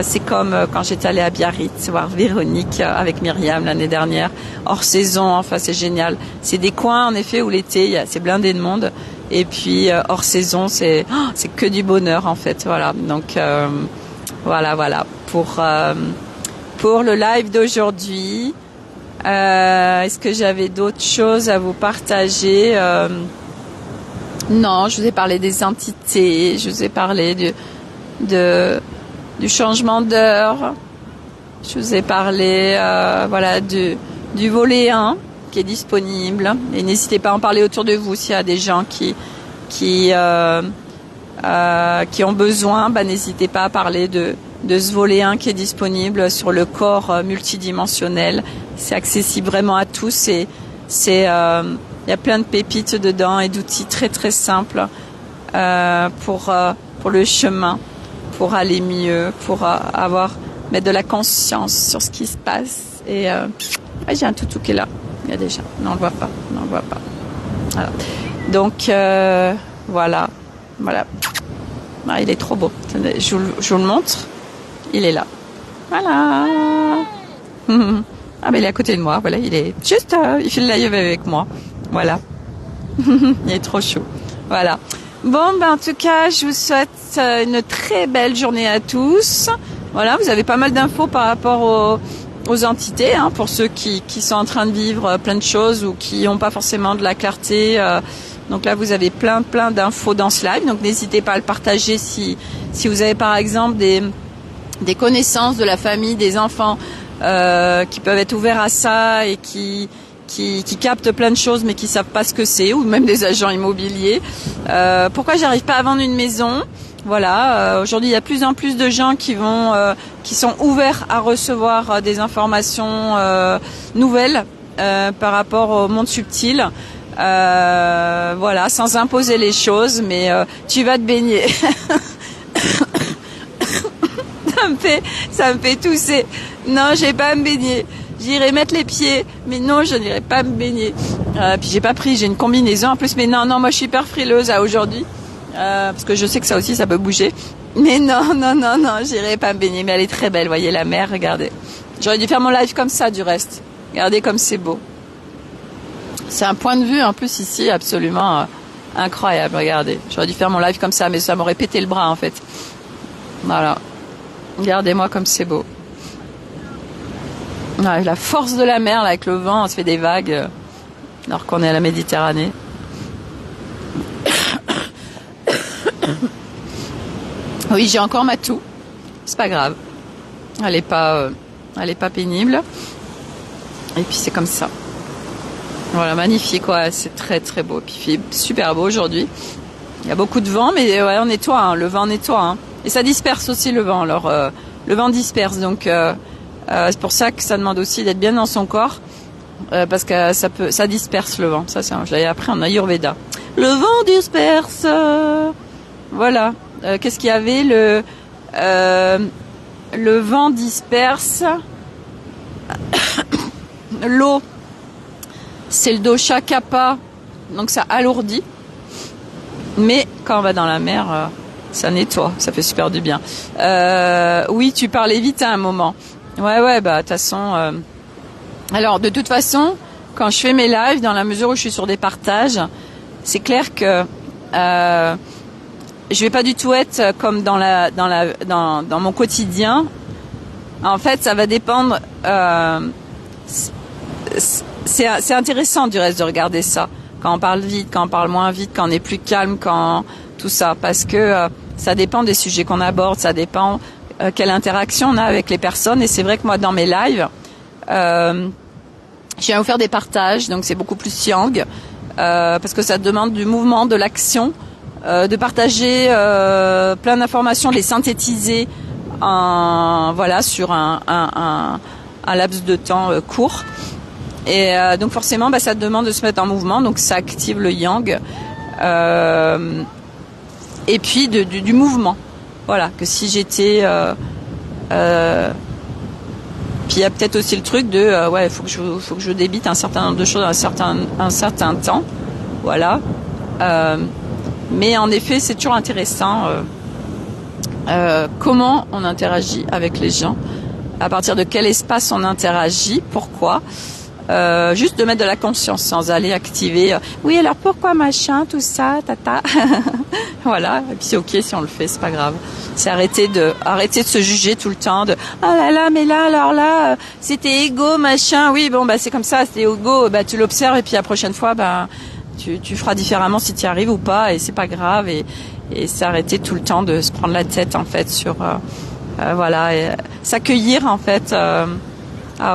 C'est comme quand j'étais allée à Biarritz voir Véronique avec Myriam l'année dernière. Hors saison, enfin c'est génial. C'est des coins en effet où l'été, c'est blindé de monde. Et puis hors saison, c'est que du bonheur en fait. Voilà, donc voilà pour le live d'aujourd'hui. Est-ce que j'avais d'autres choses à vous partager? Non, je vous ai parlé des entités, je vous ai parlé du changement d'heure, je vous ai parlé du volet 1 qui est disponible, et n'hésitez pas à en parler autour de vous s'il y a des gens qui ont besoin, n'hésitez pas à parler de ce volet 1 qui est disponible sur le corps multidimensionnel. C'est accessible vraiment à tous et il y a plein de pépites dedans et d'outils très très simples pour le chemin, pour aller mieux, pour mettre de la conscience sur ce qui se passe. Et j'ai un toutou qui est là. Il y a déjà. Non, on le voit pas. Voilà. Donc voilà. Ah, il est trop beau. Je vous le montre. Il est là. Voilà. Ah, mais il est à côté de moi. Voilà, il est juste. Il fait le live avec moi. Voilà. Il est trop chaud. Voilà. Bon, en tout cas, je vous souhaite une très belle journée à tous. Voilà, vous avez pas mal d'infos par rapport aux entités, hein, pour ceux qui sont en train de vivre plein de choses ou qui n'ont pas forcément de la clarté. Donc là, vous avez plein d'infos dans ce live. Donc n'hésitez pas à le partager si vous avez par exemple des connaissances de la famille, des enfants qui peuvent être ouverts à ça et qui captent plein de choses mais qui savent pas ce que c'est, ou même des agents immobiliers. Pourquoi j'arrive pas à vendre une maison? Voilà, aujourd'hui il y a de plus en plus de gens qui sont ouverts à recevoir des informations nouvelles par rapport au monde subtil. Voilà, sans imposer les choses, mais tu vas te baigner. Ça me fait tousser. Non, je vais pas me baigner. J'irai mettre les pieds, mais non, je n'irai pas me baigner. Puis j'ai une combinaison en plus, mais non, moi je suis hyper frileuse aujourd'hui, parce que je sais que ça aussi, ça peut bouger. Mais non, j'irai pas me baigner. Mais elle est très belle, voyez la mer, regardez. J'aurais dû faire mon live comme ça du reste. Regardez comme c'est beau. C'est un point de vue en plus ici absolument incroyable. Regardez, j'aurais dû faire mon live comme ça, mais ça m'aurait pété le bras en fait. Voilà. Regardez-moi comme c'est beau. Ouais, la force de la mer là, avec le vent, on se fait des vagues alors qu'on est à la Méditerranée. Oui, j'ai encore ma toux. C'est pas grave. Elle est pas pénible. Et puis c'est comme ça. Voilà, magnifique, ouais, c'est très très beau. Puis il fait super beau aujourd'hui. Il y a beaucoup de vent, mais ouais, on nettoie, hein, le vent nettoie. Hein. Et ça disperse aussi le vent. Alors, le vent disperse, donc c'est pour ça que ça demande aussi d'être bien dans son corps, parce que ça disperse le vent. Ça, je l'avais appris en Ayurveda. Le vent disperse. Voilà. Qu'est-ce qu'il y avait le vent disperse. L'eau, c'est le dosha kapha, donc ça alourdit. Mais quand on va dans la mer, ça nettoie, ça fait super du bien. Oui, tu parlais vite à un moment. Ouais, bah de toute façon. Alors, de toute façon, quand je fais mes lives, dans la mesure où je suis sur des partages, c'est clair que je vais pas du tout être comme dans mon quotidien. En fait, ça va dépendre. C'est intéressant du reste de regarder ça. Quand on parle vite, quand on parle moins vite, quand on est plus calme, quand tout ça, parce que ça dépend des sujets qu'on aborde, ça dépend quelle interaction on a avec les personnes. Et c'est vrai que moi, dans mes lives, je viens vous faire des partages, donc c'est beaucoup plus yang, parce que ça demande du mouvement, de l'action, de partager plein d'informations, de les synthétiser sur un laps de temps court. Et donc forcément, ça te demande de se mettre en mouvement, donc ça active le yang. Et puis du mouvement. Voilà, que si j'étais... puis il y a peut-être aussi le truc de... faut que je débite un certain nombre de choses un certain temps. Voilà. Mais en effet, c'est toujours intéressant comment on interagit avec les gens, à partir de quel espace on interagit, pourquoi. Juste de mettre de la conscience sans aller activer oui alors pourquoi machin tout ça tata voilà, et puis c'est ok si on le fait, c'est pas grave. C'est arrêter de se juger tout le temps de oh là là mais là alors là c'était égo machin. Oui bon c'est comme ça, c'était égo, tu l'observes et puis la prochaine fois tu feras différemment si tu y arrives ou pas, et c'est pas grave. Et c'est arrêter tout le temps de se prendre la tête en fait sur et s'accueillir en fait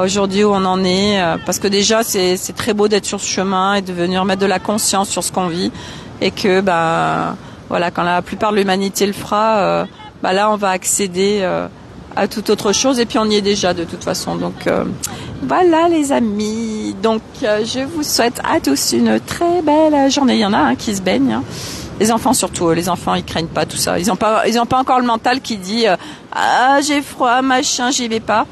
aujourd'hui où on en est, parce que déjà c'est très beau d'être sur ce chemin et de venir mettre de la conscience sur ce qu'on vit, et que quand la plupart de l'humanité le fera, là on va accéder à toute autre chose, et puis on y est déjà de toute façon. Donc voilà les amis, donc je vous souhaite à tous une très belle journée. Il y en a qui se baignent, hein. Les enfants surtout, les enfants ils craignent pas tout ça, ils ont pas encore le mental qui dit j'ai froid machin, j'y vais pas.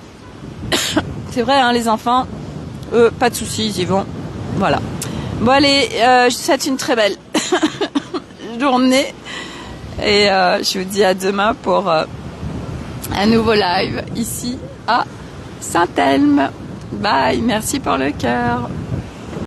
C'est vrai, hein, les enfants, eux, pas de soucis, ils y vont. Voilà. Bon allez, je vous souhaite une très belle journée, et je vous dis à demain pour un nouveau live ici à Saint-Elme. Bye, merci pour le cœur.